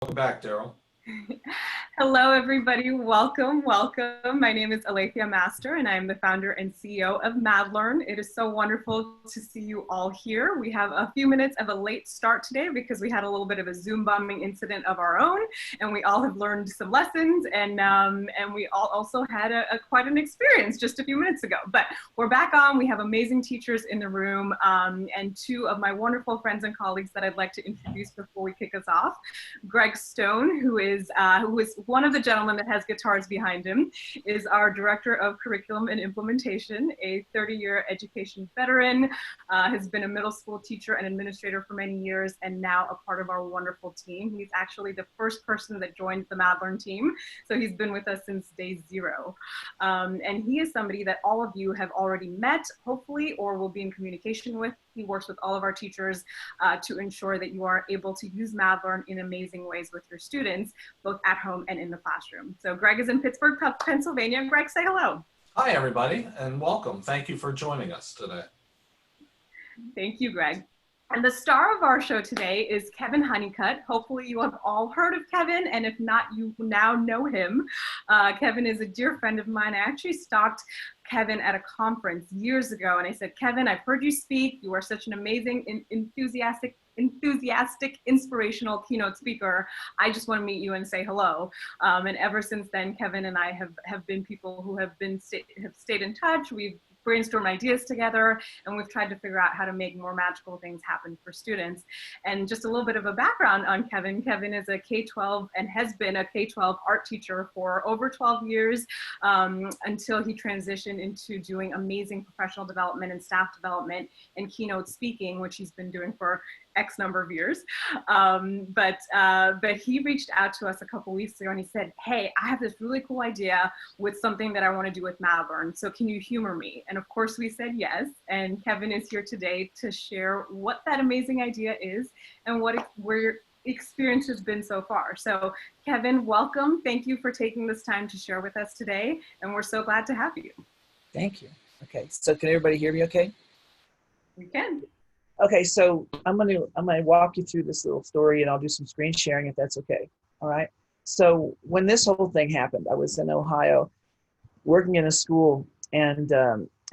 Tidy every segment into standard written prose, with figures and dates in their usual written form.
Welcome back, Daryl. Hello, everybody. Welcome, welcome. My name is Alethea Master, and I'm the founder and CEO of MadLearn. It is so wonderful to see you all here. We have a few minutes of a late start today because we had a little bit of a Zoom bombing incident of our own, and we all have learned some lessons, and we all also had quite an experience just a few minutes ago. But we're back on. We have amazing teachers in the room, and two of my wonderful friends and colleagues that I'd like to introduce before we kick us off. Greg Stone, who is one of the gentlemen that has guitars behind him, is our Director of Curriculum and Implementation, a 30-year education veteran, has been a middle school teacher and administrator for many years, and now a part of our wonderful team. He's actually the first person that joined the MadLearn team, so he's been with us since day zero. And he is somebody that all of you have already met, hopefully, or will be in communication with. He works with all of our teachers to ensure that you are able to use MadLearn in amazing ways with your students, both at home and in the classroom. So Greg is in Pittsburgh, Pennsylvania. Greg, say hello. Hi, everybody, and welcome. Thank you for joining us today. Thank you, Greg. And the star of our show today is Kevin Honeycutt. Hopefully you have all heard of Kevin, and if not, you now know him. Kevin is a dear friend of mine. I actually stalked Kevin at a conference years ago, and I said, Kevin, I've heard you speak. You are such an amazing, enthusiastic, inspirational keynote speaker. I just want to meet you and say hello. And ever since then, Kevin and I have been people who have stayed in touch. We've brainstorm ideas together, and we've tried to figure out how to make more magical things happen for students. And just a little bit of a background on Kevin. Kevin is a K-12 and has been a K-12 art teacher for over 12 years until he transitioned into doing amazing professional development and staff development and keynote speaking, which he's been doing for X number of years. But he reached out to us a couple weeks ago and he said, hey, I have this really cool idea with something that I want to do with MadLearn. So can you humor me? And of course we said yes. And Kevin is here today to share what that amazing idea is and where your experience has been so far. So Kevin, welcome. Thank you for taking this time to share with us today. And we're so glad to have you. Thank you. Okay, so can everybody hear me okay? We can. Okay, so I'm gonna walk you through this little story, and I'll do some screen sharing if that's okay. All right. So when this whole thing happened, I was in Ohio, working in a school, and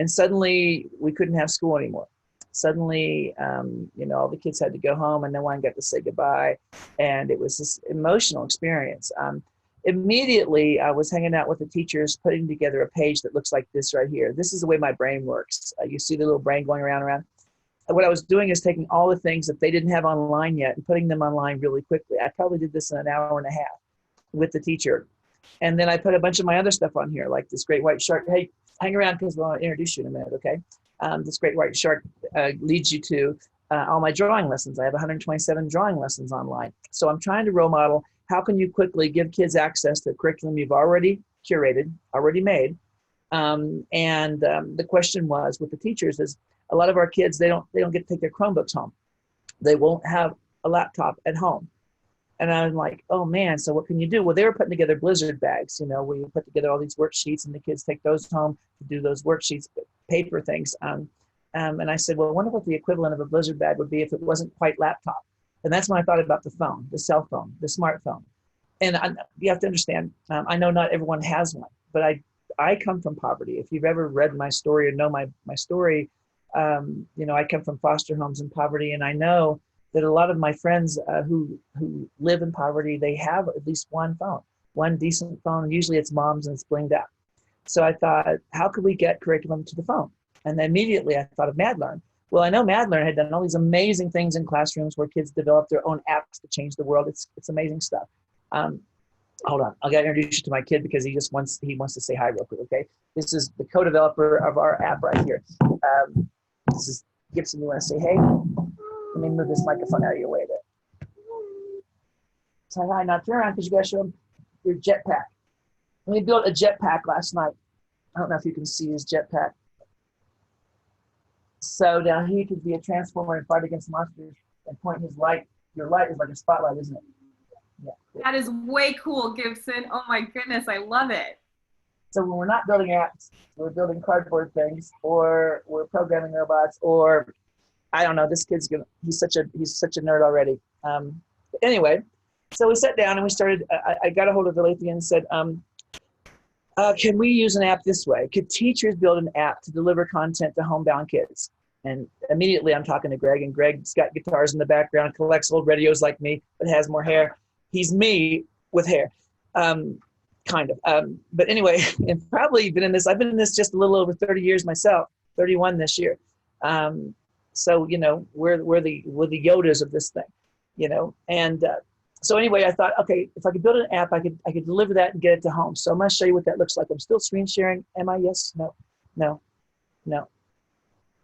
suddenly we couldn't have school anymore. Suddenly, all the kids had to go home, and no one got to say goodbye, and it was this emotional experience. Immediately, I was hanging out with the teachers, putting together a page that looks like this right here. This is the way my brain works. You see the little brain going around. What I was doing is taking all the things that they didn't have online yet and putting them online really quickly. I probably did this in an hour and a half with the teacher. And then I put a bunch of my other stuff on here, like this great white shark. Hey, hang around because we'll introduce you in a minute, okay? This great white shark leads you to all my drawing lessons. I have 127 drawing lessons online. So I'm trying to role model how can you quickly give kids access to a curriculum you've already curated, already made. The question was with the teachers is, a lot of our kids, they don't get to take their Chromebooks home. They won't have a laptop at home. And I'm like, oh man, so what can you do? Well, they were putting together blizzard bags, where you put together all these worksheets and the kids take those home to do those worksheets, paper things. And I said, well, I wonder what the equivalent of a blizzard bag would be if it wasn't quite laptop. And that's when I thought about the phone, the cell phone, the smartphone. And you have to understand, I know not everyone has one, but I come from poverty. If you've ever read my story or know my story, I come from foster homes in poverty, and I know that a lot of my friends who live in poverty, they have at least one phone, one decent phone, and usually it's mom's and it's blinged out. So I thought, how could we get curriculum to the phone? And then immediately I thought of MadLearn. Well, I know MadLearn had done all these amazing things in classrooms where kids develop their own apps to change the world. It's amazing stuff. Hold on, I got to introduce you to my kid because he wants to say hi real quick, okay? This is the co-developer of our app right here. This is Gibson. You want to say hey? Let me move this microphone out of your way there. Say hi. Now turn around because you got to show him your jetpack. We built a jetpack last night. I don't know if you can see his jetpack. So down here, he could be a transformer and fight against monsters and point his light. Your light is like a spotlight, isn't it? Yeah. Cool. That is way cool, Gibson. Oh my goodness, I love it. So when we're not building apps, we're building cardboard things, or we're programming robots, or I don't know. This kid's he's such a nerd already. But anyway, So we sat down and we started, I got a hold of Alethea and said, can we use an app this way? Could teachers build an app to deliver content to homebound kids? And immediately I'm talking to Greg, and Greg's got guitars in the background, collects old radios like me, but has more hair. He's me with hair, kind of. But anyway, and probably been in this, I've been in this just a little over 30 years myself, 31 this year. So, you know, we're the Yodas of this thing, you know. And so anyway, I thought, okay, if I could build an app, I could deliver that and get it to home. So I'm going to show you what that looks like. I'm still screen sharing. Am I? Yes? No. No. No.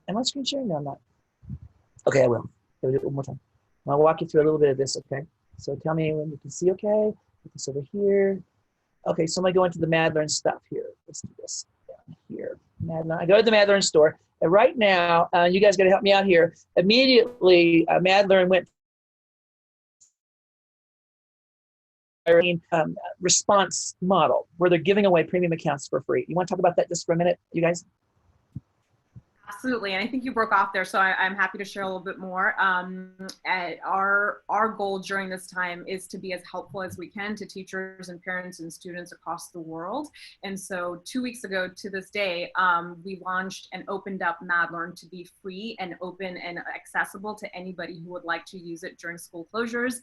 Am I screen sharing? No, I'm not. Okay, I will. Let me do it one more time. I'll walk you through a little bit of this, okay? So tell me when you can see, okay? This over here. Okay, so I'm going to go into the MadLearn stuff here. Let's do this down here. MadLearn. I go to the MadLearn store. And right now, you guys got to help me out here. Immediately, MadLearn went response model where they're giving away premium accounts for free. You want to talk about that just for a minute, you guys? Absolutely, and I think you broke off there, so I'm happy to share a little bit more. Our goal during this time is to be as helpful as we can to teachers and parents and students across the world. And so 2 weeks ago to this day, we launched and opened up MadLearn to be free and open and accessible to anybody who would like to use it during school closures.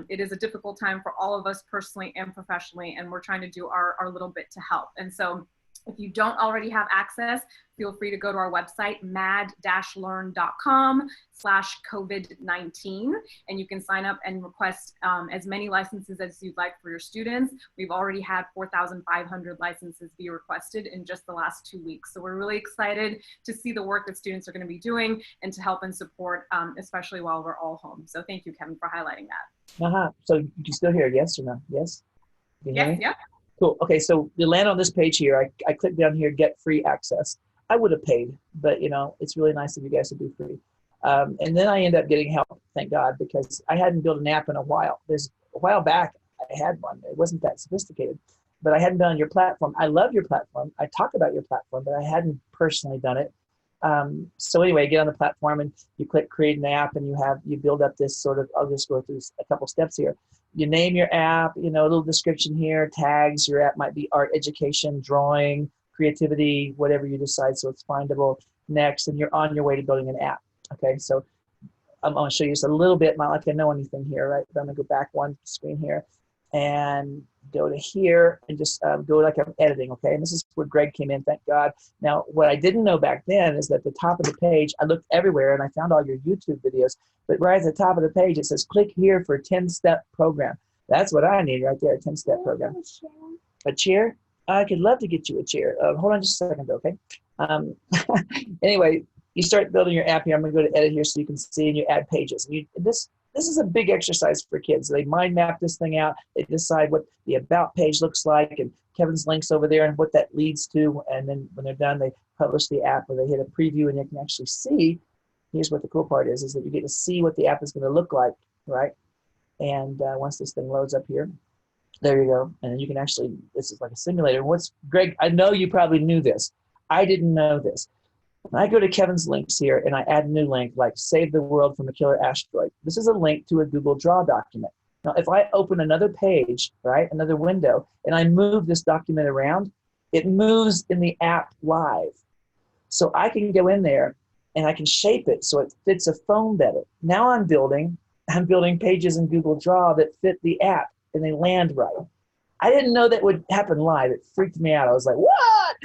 It is a difficult time for all of us personally and professionally, and we're trying to do our little bit to help. And so if you don't already have access, feel free to go to our website, mad-learn.com/COVID-19, and you can sign up and request as many licenses as you'd like for your students. We've already had 4,500 licenses be requested in just the last 2 weeks. So we're really excited to see the work that students are going to be doing and to help and support, especially while we're all home. So thank you, Kevin, for highlighting that. So you can still hear, yes or no? Yes? Yes, yeah. Cool. Okay, so you land on this page here. I click down here, get free access. I would have paid, but you know, it's really nice of you guys to do free. And then I end up getting help, thank God, because I hadn't built an app in a while. There's a while back, I had one. It wasn't that sophisticated, but I hadn't been on your platform. I love your platform. I talk about your platform, but I hadn't personally done it. So anyway, you get on the platform and you click create an app, and you build up this sort of, I'll just go through a couple steps here. You name your app, you know, a little description here, tags. Your app might be art, education, drawing, creativity, whatever you decide, so it's findable. Next, and you're on your way to building an app. Okay, so I'm going to show you just a little bit, not like I know anything here, right? But I'm going to go back one screen here and go to here and just go like I'm editing, okay? And this is where Greg came in, thank God. Now, what I didn't know back then is that at the top of the page, I looked everywhere and I found all your YouTube videos, but right at the top of the page, it says, click here for a 10-step program. That's what I need right there, a 10-step program. A chair? I could love to get you a chair. Hold on just a second, okay? Anyway, you start building your app here. I'm going to go to edit here so you can see, and you add pages. And this is a big exercise for kids. They mind map this thing out. They decide what the about page looks like, and Kevin's links over there and what that leads to. And then when they're done, they publish the app, or they hit a preview, and you can actually see. Here's what the cool part is that you get to see what the app is going to look like, right? And once this thing loads up here, there you go. And then you can actually, this is like a simulator. Greg, I know you probably knew this. I didn't know this. When I go to Kevin's links here and I add a new link, like save the world from a killer asteroid, this is a link to a Google Draw document. Now, if I open another page, right, another window, and I move this document around, it moves in the app live. So I can go in there and I can shape it so it fits a phone better. Now I'm building pages in Google Draw that fit the app and they land right. I didn't know that would happen live. It freaked me out. I was like, what?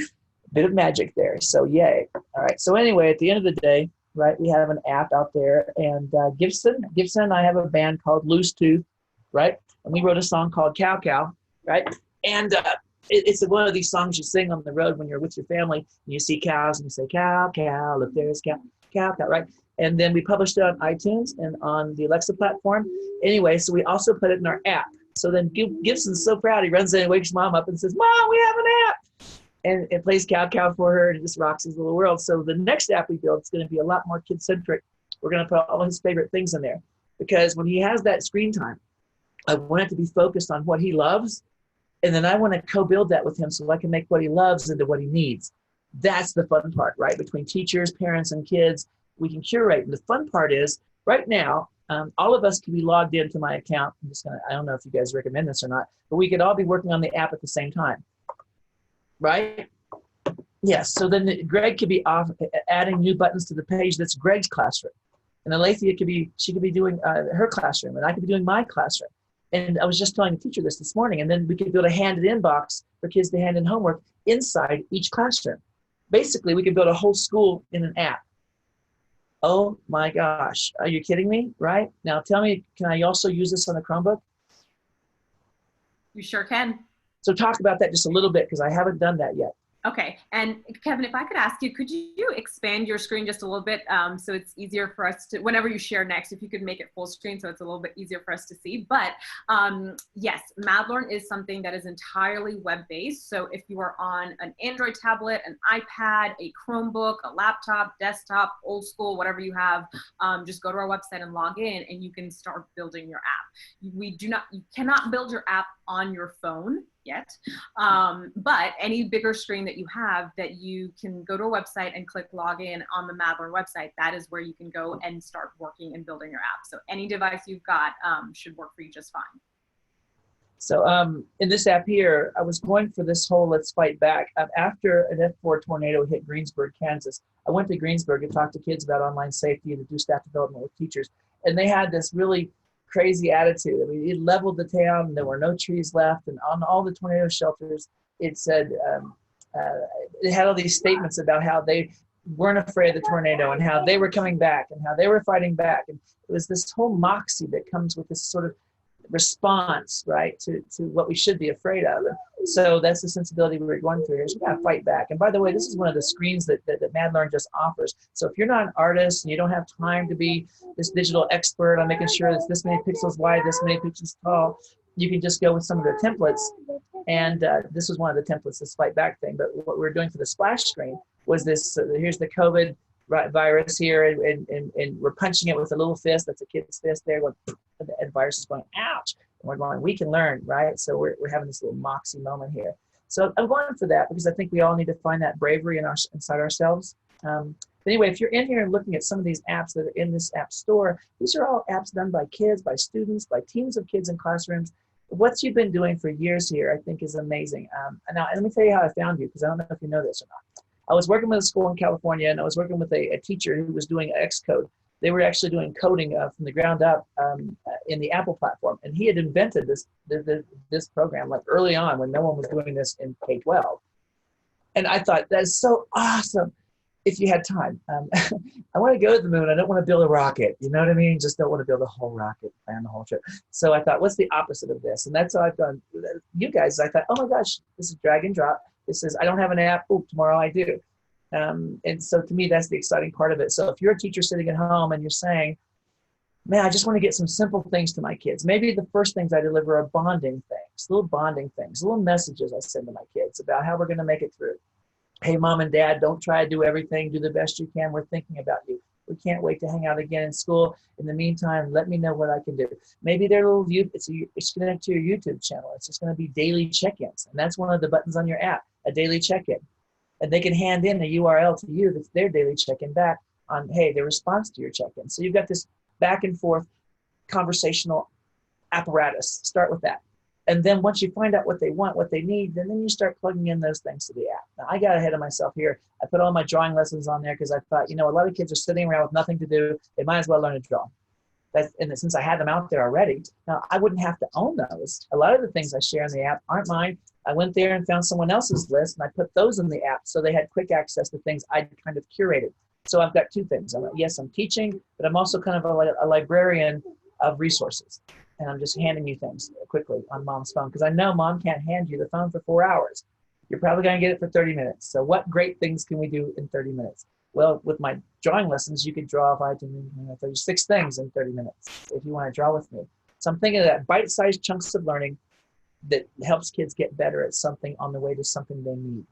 Bit of magic there. So yay. All right. So anyway, at the end of the day, right, we have an app out there, and Gibson and I have a band called Loose Tooth, right? And we wrote a song called Cow Cow, right? And it's one of these songs you sing on the road when you're with your family and you see cows and you say, cow, cow, look, there's cow, cow, cow, right? And then we published it on iTunes and on the Alexa platform. Anyway, so we also put it in our app. So then Gibson's so proud. He runs in and wakes mom up and says, Mom, we have an app. And it plays Cow Cow for her, and it just rocks his little world. So the next app we build is going to be a lot more kid-centric. We're going to put all his favorite things in there. Because when he has that screen time, I want it to be focused on what he loves. And then I want to co-build that with him so I can make what he loves into what he needs. That's the fun part, right? Between teachers, parents, and kids, we can curate. And the fun part is, right now, All of us can be logged into my account. I don't know if you guys recommend this or not, but we could all be working on the app at the same time, right? Yes, so then Greg could be off adding new buttons to the page that's Greg's classroom. And Alethea she could be doing her classroom, and I could be doing my classroom. And I was just telling the teacher this morning, and then we could build a handed inbox for kids to hand in homework inside each classroom. Basically, we could build a whole school in an app. Oh my gosh, are you kidding me? Right? Now tell me, can I also use this on a Chromebook? You sure can. So talk about that just a little bit, because I haven't done that yet. Okay, and Kevin, if I could ask you, could you expand your screen just a little bit so it's easier for us to, whenever you share next, if you could make it full screen so it's a little bit easier for us to see. But yes, MadLearn is something that is entirely web-based. So if you are on an Android tablet, an iPad, a Chromebook, a laptop, desktop, old school, whatever you have, just go to our website and log in and you can start building your app. You cannot build your app on your phone yet, but any bigger screen that you have that you can go to a website and click login on the MadLearn website, that is where you can go and start working and building your app. So any device you've got should work for you just fine. So in this app here, I was going for this whole let's fight back. After an F4 tornado hit Greensburg, Kansas, I went to Greensburg and talked to kids about online safety and to do staff development with teachers. And they had this really crazy attitude. I mean, it leveled the town, and there were no trees left. And on all the tornado shelters, it said, it had all these statements about how they weren't afraid of the tornado and how they were coming back and how they were fighting back. And it was this whole moxie that comes with this sort of response, right, to what we should be afraid of. And so that's the sensibility we're going through here. So we got to fight back. And by the way, this is one of the screens that MadLearn just offers. So if you're not an artist and you don't have time to be this digital expert on making sure it's this many pixels wide, this many pixels tall, you can just go with some of the templates. And this was one of the templates, this fight back thing. But what we were doing for the splash screen was this, here's the COVID virus here, and we're punching it with a little fist. That's a kid's fist there. Going, and the virus is going, ouch. And we're going, we can learn, right? So we're having this little moxie moment here. So I'm going for that because I think we all need to find that bravery inside ourselves. But anyway, if you're in here and looking at some of these apps that are in this app store, these are all apps done by kids, by students, by teams of kids in classrooms. What you've been doing for years here, I think, is amazing. Now, let me tell you how I found you, because I don't know if you know this or not. I was working with a school in California, and I was working with a teacher who was doing Xcode. They were actually doing coding from the ground up in the Apple platform. And he had invented this program like early on when no one was doing this in K-12. And I thought, that is so awesome if you had time. I want to go to the moon. I don't want to build a rocket. You know what I mean? Just don't want to build a whole rocket, plan the whole trip. So I thought, what's the opposite of this? And that's how I've done. You guys, I thought, oh my gosh, this is drag and drop. This is, I don't have an app. Oh, tomorrow I do. And so to me, that's the exciting part of it. So if you're a teacher sitting at home and you're saying, man, I just want to get some simple things to my kids. Maybe the first things I deliver are bonding things, little bonding things, little messages I send to my kids about how we're going to make it through. Hey, mom and dad, don't try to do everything. Do the best you can. We're thinking about you. We can't wait to hang out again in school. In the meantime, let me know what I can do. Maybe their little it's connected to your YouTube channel. It's just going to be daily check-ins. And that's one of the buttons on your app, a daily check-in. And they can hand in a URL to you that's their daily check-in back on, hey, their response to your check-in. So you've got this back and forth conversational apparatus. Start with that. And then once you find out what they want, what they need, then you start plugging in those things to the app. Now, I got ahead of myself here. I put all my drawing lessons on there because I thought, a lot of kids are sitting around with nothing to do. They might as well learn to draw. And since I had them out there already, now I wouldn't have to own those. A lot of the things I share in the app aren't mine. I went there and found someone else's list, and I put those in the app so they had quick access to things I'd kind of curated. So I've got two things. Yes, I'm teaching, but I'm also kind of a librarian of resources. And I'm just handing you things quickly on mom's phone because I know mom can't hand you the phone for 4 hours. You're probably going to get it for 30 minutes. So what great things can we do in 30 minutes? Well, with my drawing lessons, you could draw 36 things in 30 minutes if you want to draw with me. So I'm thinking of that bite-sized chunks of learning that helps kids get better at something on the way to something they need.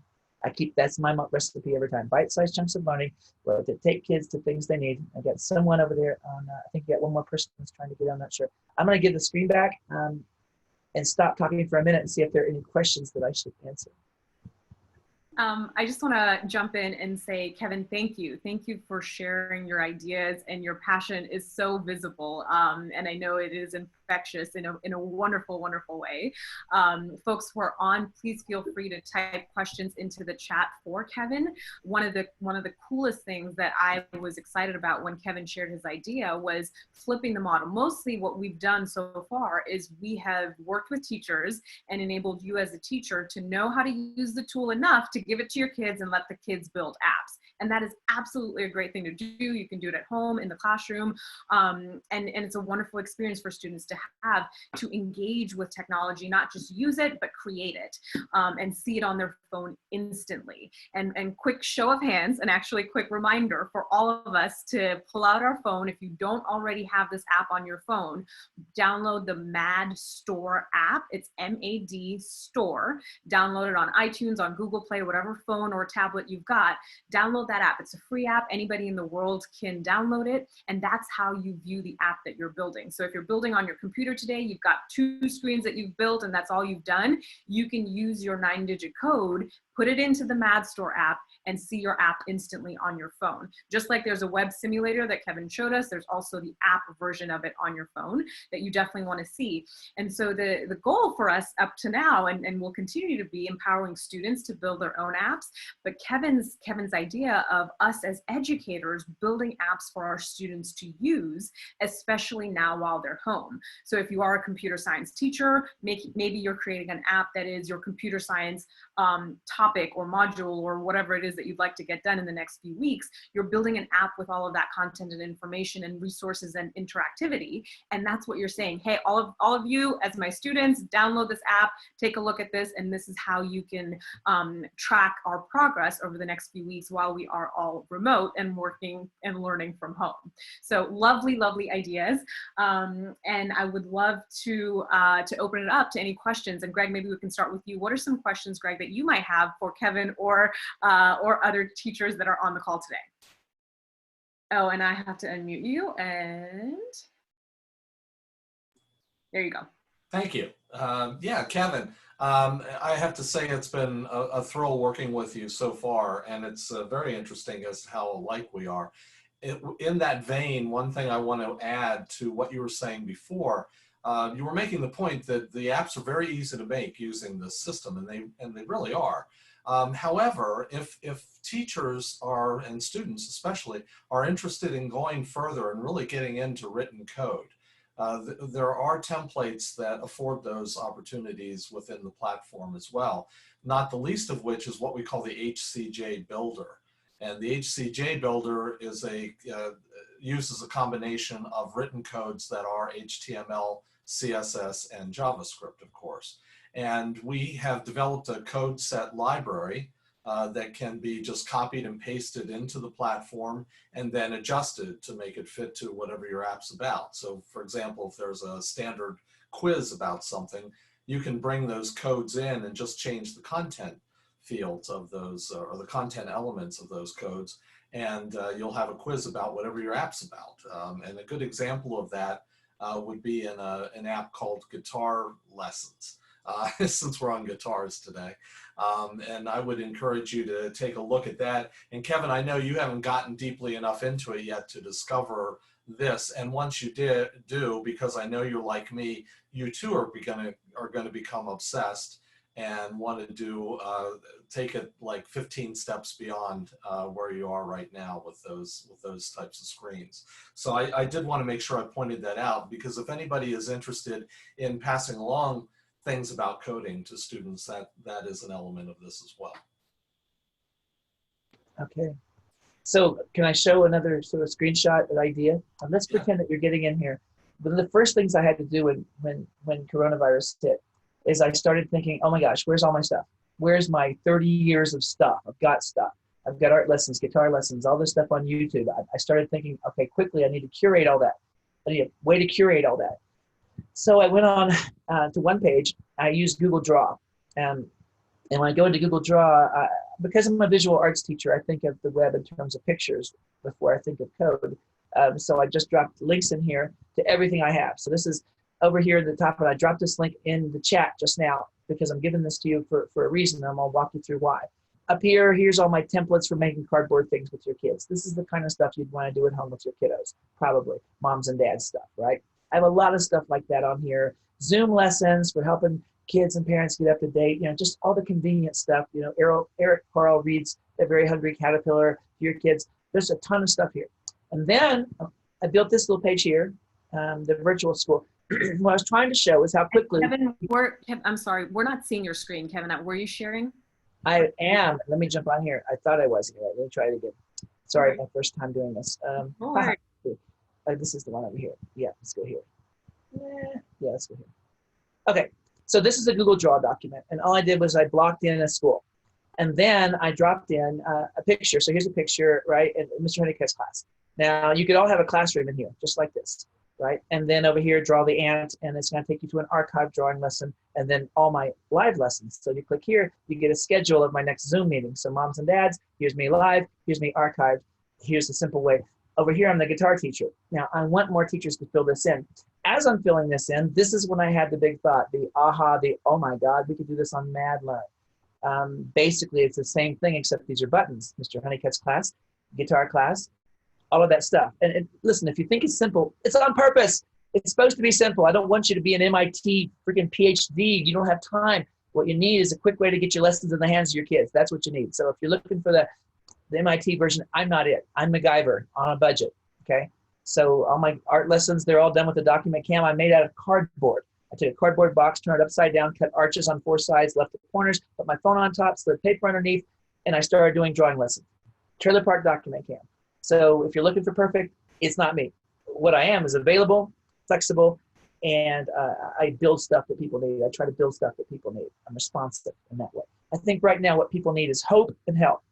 That's my recipe every time. Bite-sized chunks of learning to take kids to things they need. I got someone over there on, I think you got one more person who's trying to get, I'm not sure. I'm going to give the screen back and stop talking for a minute and see if there are any questions that I should answer. I just want to jump in and say, Kevin, thank you. Thank you for sharing your ideas, and your passion is so visible. And I know it is infectious in a wonderful, wonderful way. Folks who are on, please feel free to type questions into the chat for Kevin. One of the coolest things that I was excited about when Kevin shared his idea was flipping the model. Mostly what we've done so far is we have worked with teachers and enabled you as a teacher to know how to use the tool enough to give it to your kids and let the kids build apps. And that is absolutely a great thing to do. You can do it at home, in the classroom, and it's a wonderful experience for students to have, to engage with technology, not just use it, but create it, and see it on their phone instantly. And quick show of hands, and actually quick reminder for all of us to pull out our phone. If you don't already have this app on your phone, download the MAD Store app. It's MAD Store. Download it on iTunes, on Google Play, whatever phone or tablet you've got. Download that app. It's a free app. Anybody in the world can download it, and that's how you view the app that you're building. So if you're building on your computer today, you've got 2 screens that you've built and that's all you've done, you can use your 9-digit code, put it into the MAD Store app, and see your app instantly on your phone. Just like there's a web simulator that Kevin showed us, there's also the app version of it on your phone that you definitely want to see. And so the goal for us up to now, and will continue to be, empowering students to build their own apps. But Kevin's idea of us as educators building apps for our students to use, especially now while they're home. So if you are a computer science teacher, maybe you're creating an app that is your computer science topic or module or whatever it is that you'd like to get done in the next few weeks. You're building an app with all of that content and information and resources and interactivity. And that's what you're saying. Hey, all of you as my students, download this app, take a look at this, and this is how you can track our progress over the next few weeks while we are all remote and working and learning from home. So lovely, lovely ideas. And I would love to open it up to any questions. And Greg, maybe we can start with you. What are some questions, Greg, that you might have for Kevin or other teachers that are on the call today? Oh, and I have to unmute you, and there you go. Thank you. Yeah, Kevin, I have to say it's been a thrill working with you so far, and it's very interesting as to how alike we are. In that vein, one thing I want to add to what you were saying before, you were making the point that the apps are very easy to make using the system, and they really are. However, if teachers are, and students especially, are interested in going further and really getting into written code, there are templates that afford those opportunities within the platform as well, not the least of which is what we call the HCJ Builder. And the HCJ Builder is uses a combination of written codes that are HTML, CSS, and JavaScript, of course. And we have developed a code set library that can be just copied and pasted into the platform and then adjusted to make it fit to whatever your app's about. So for example, if there's a standard quiz about something, you can bring those codes in and just change the content fields of those, or the content elements of those codes, and you'll have a quiz about whatever your app's about. And a good example of that would be in an app called Guitar Lessons. Since we're on guitars today. And I would encourage you to take a look at that. And Kevin, I know you haven't gotten deeply enough into it yet to discover this. And once you do, because I know you're like me, you too are going to become obsessed and want to do, take it like 15 steps beyond where you are right now with those types of screens. So I did want to make sure I pointed that out, because if anybody is interested in passing along things about coding to students, that is an element of this as well. Okay. So can I show another sort of screenshot, an idea? Let's pretend that you're getting in here. One of the first things I had to do when coronavirus hit is I started thinking, oh my gosh, where's all my stuff? Where's my 30 years of stuff? I've got stuff. I've got art lessons, guitar lessons, all this stuff on YouTube. I started thinking, okay, quickly, I need to curate all that. I need a way to curate all that. So I went on to one page. I used Google Draw. And when I go into Google Draw, because I'm a visual arts teacher, I think of the web in terms of pictures before I think of code. So I just dropped links in here to everything I have. So this is over here at the top, and I dropped this link in the chat just now because I'm giving this to you for a reason, and I'll walk you through why. Up here, here's all my templates for making cardboard things with your kids. This is the kind of stuff you'd want to do at home with your kiddos, probably moms and dads stuff, right? I have a lot of stuff like that on here. Zoom lessons for helping kids and parents get up to date, just all the convenient stuff. Eric Carl reads A Very Hungry Caterpillar to your kids. There's a ton of stuff here. And then I built this little page here, the virtual school. What I was trying to show is how quickly. Kevin, I'm sorry, we're not seeing your screen, Kevin. Were you sharing? I am. Let me jump on here. I thought I was. Let me try it again. Sorry, my first time doing this. This is the one over here. Yeah, let's go here. Yeah, let's go here. Okay, so this is a Google Draw document, and all I did was I blocked in a school, and then I dropped in a picture. So here's a picture, right, in Mr. Honeycutt's class. Now you could all have a classroom in here, just like this, right? And then over here, draw the ant, and it's going to take you to an archive drawing lesson, and then all my live lessons. So you click here, you get a schedule of my next Zoom meeting. So moms and dads, here's me live, here's me archived. Here's the simple way. Over here, I'm the guitar teacher. Now, I want more teachers to fill this in. As I'm filling this in, this is when I had the big thought, the aha, oh my God, we could do this on MadLearn. Basically, it's the same thing, except these are buttons. Mr. Honeycutt's class, guitar class, all of that stuff. And listen, if you think it's simple, it's on purpose. It's supposed to be simple. I don't want you to be an MIT freaking PhD. You don't have time. What you need is a quick way to get your lessons in the hands of your kids. That's what you need. So if you're looking for the MIT version, I'm not it. I'm MacGyver on a budget, okay? So all my art lessons, they're all done with the document cam I made out of cardboard. I took a cardboard box, turned it upside down, cut arches on 4 sides, left the corners, put my phone on top, slid paper underneath, and I started doing drawing lessons. Trailer park document cam. So if you're looking for perfect, it's not me. What I am is available, flexible, and I build stuff that people need. I try to build stuff that people need. I'm responsive in that way. I think right now what people need is hope and help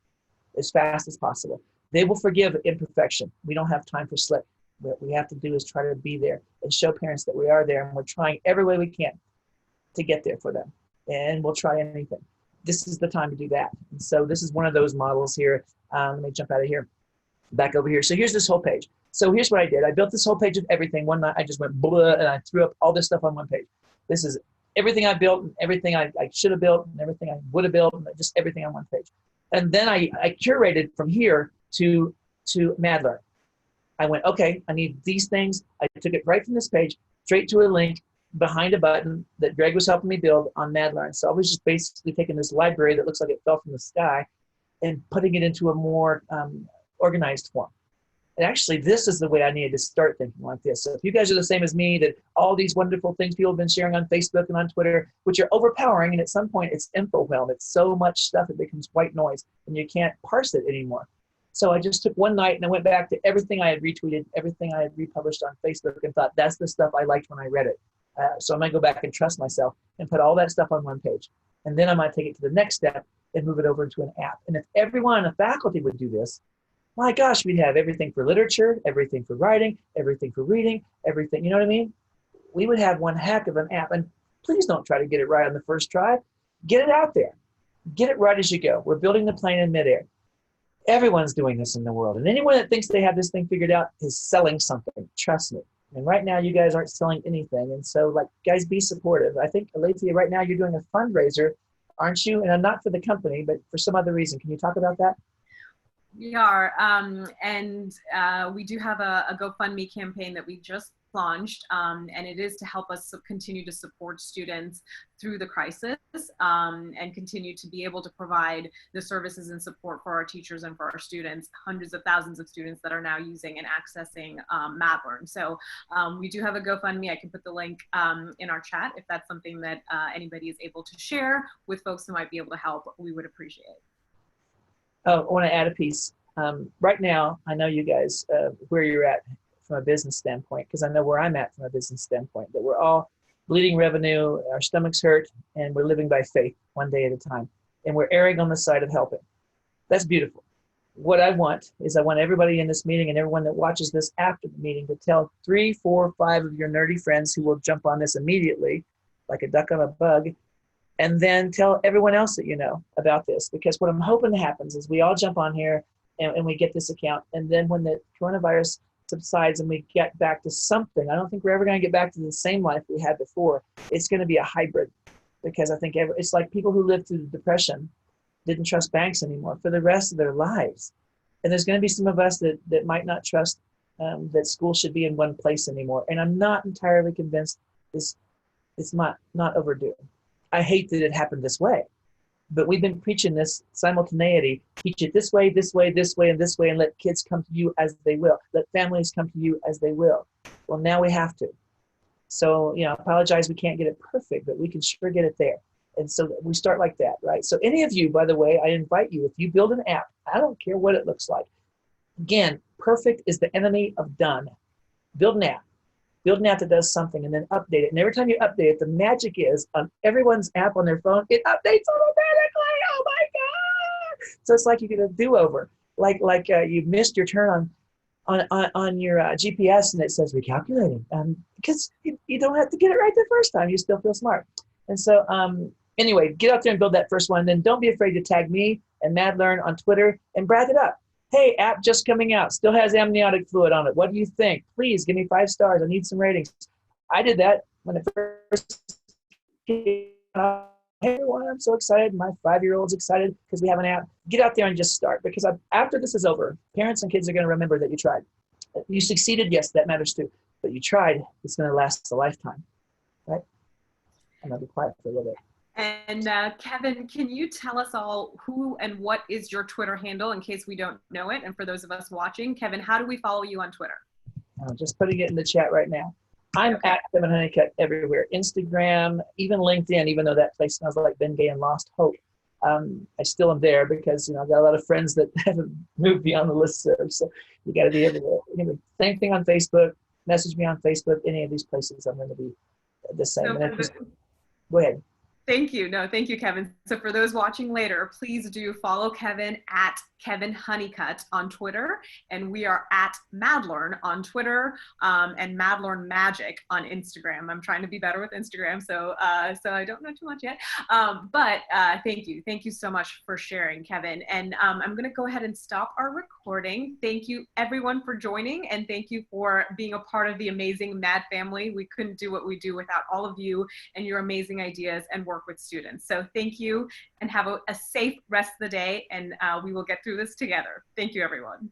as fast as possible. They will forgive imperfection. We don't have time for slip. What we have to do is try to be there and show parents that we are there, and we're trying every way we can to get there for them. And we'll try anything. This is the time to do that. And so this is one of those models here. Let me jump out of here, back over here. So here's this whole page. So here's what I did. I built this whole page of everything. One night I just went blah, and I threw up all this stuff on one page. This is everything I built, and everything I should have built, and everything I would have built, and just everything on one page. And then I curated from here to MadLearn. I went, okay, I need these things. I took it right from this page, straight to a link behind a button that Greg was helping me build on MadLearn. So I was just basically taking this library that looks like it fell from the sky and putting it into a more organized form. And actually, this is the way I needed to start thinking like this. So if you guys are the same as me, that all these wonderful things people have been sharing on Facebook and on Twitter, which are overpowering, and at some point it's infowhelm. It's so much stuff, it becomes white noise, and you can't parse it anymore. So I just took one night and I went back to everything I had retweeted, everything I had republished on Facebook, and thought, that's the stuff I liked when I read it. So I'm going to go back and trust myself and put all that stuff on one page. And then I might take it to the next step and move it over into an app. And if everyone in the faculty would do this, my gosh, we'd have everything for literature, everything for writing, everything for reading, everything, you know what I mean? We would have one heck of an app. And please don't try to get it right on the first try. Get it out there. Get it right as you go. We're building the plane in midair. Everyone's doing this in the world. And anyone that thinks they have this thing figured out is selling something. Trust me. And right now, you guys aren't selling anything. And so, guys, be supportive. I think, Alethea, right now you're doing a fundraiser, aren't you? And not for the company, but for some other reason. Can you talk about that? We are, and we do have a GoFundMe campaign that we just launched, and it is to help us continue to support students through the crisis, and continue to be able to provide the services and support for our teachers and for our students, hundreds of thousands of students that are now using and accessing MadLearn. So we do have a GoFundMe. I can put the link in our chat if that's something that anybody is able to share with folks who might be able to help. We would appreciate it. Oh, I want to add a piece. Right now, I know you guys, where you're at from a business standpoint, because I know where I'm at from a business standpoint, that we're all bleeding revenue, our stomachs hurt, and we're living by faith one day at a time. And we're erring on the side of helping. That's beautiful. What I want is I want everybody in this meeting and everyone that watches this after the meeting to tell 3, 4, 5 of your nerdy friends who will jump on this immediately, like a duck on a bug, and then tell everyone else that you know about this. Because what I'm hoping happens is we all jump on here and we get this account. And then when the coronavirus subsides and we get back to something, I don't think we're ever going to get back to the same life we had before. It's going to be a hybrid, because I think it's like people who lived through the Depression. didn't trust banks anymore for the rest of their lives. And there's going to be some of us that might not trust that school should be in one place anymore. And I'm not entirely convinced it's not overdue. I hate that it happened this way, but we've been preaching this simultaneity. Teach it this way, this way, this way, and this way, and let kids come to you as they will. Let families come to you as they will. Well, now we have to. So, I apologize we can't get it perfect, but we can sure get it there. And so we start like that, right? So any of you, by the way, I invite you, if you build an app, I don't care what it looks like. Again, perfect is the enemy of done. Build an app. Build an app that does something and then update it. And every time you update it, the magic is on everyone's app on their phone, it updates automatically. Oh my God. So it's like you get a do-over. Like you missed your turn on your GPS and it says recalculating. Because you don't have to get it right the first time. You still feel smart. And so anyway, get out there and build that first one. Then don't be afraid to tag me and MadLearn on Twitter and brag it up. Hey, app just coming out, still has amniotic fluid on it. What do you think? Please give me 5 stars. I need some ratings. I did that when it first came out. Hey, everyone, I'm so excited. My 5-year-old's excited because we have an app. Get out there and just start, because after this is over, parents and kids are going to remember that you tried. You succeeded, yes, that matters too. But you tried. It's going to last a lifetime, right? And I'll be quiet for a little bit. And Kevin, can you tell us all who and what is your Twitter handle in case we don't know it? And for those of us watching, Kevin, how do we follow you on Twitter? I'm just putting it in the chat right now. I'm at Kevin Honeycutt everywhere. Instagram, even LinkedIn, even though that place smells like Ben Gay and Lost Hope. I still am there because, I've got a lot of friends that haven't moved beyond the listserv. So you got to be everywhere. Anyway, same thing on Facebook. Message me on Facebook. Any of these places, I'm going to be the same. Go ahead. Thank you. No, thank you, Kevin. So for those watching later, please do follow Kevin at Kevin Honeycutt on Twitter. And we are at MadLearn on Twitter and MadLearn Magic on Instagram. I'm trying to be better with Instagram, so I don't know too much yet. But thank you. Thank you so much for sharing, Kevin. And I'm going to go ahead and stop our recording. Thank you, everyone, for joining. And thank you for being a part of the amazing Mad family. We couldn't do what we do without all of you and your amazing ideas and work with students. So thank you and have a safe rest of the day, and we will get through this together. Thank you, everyone.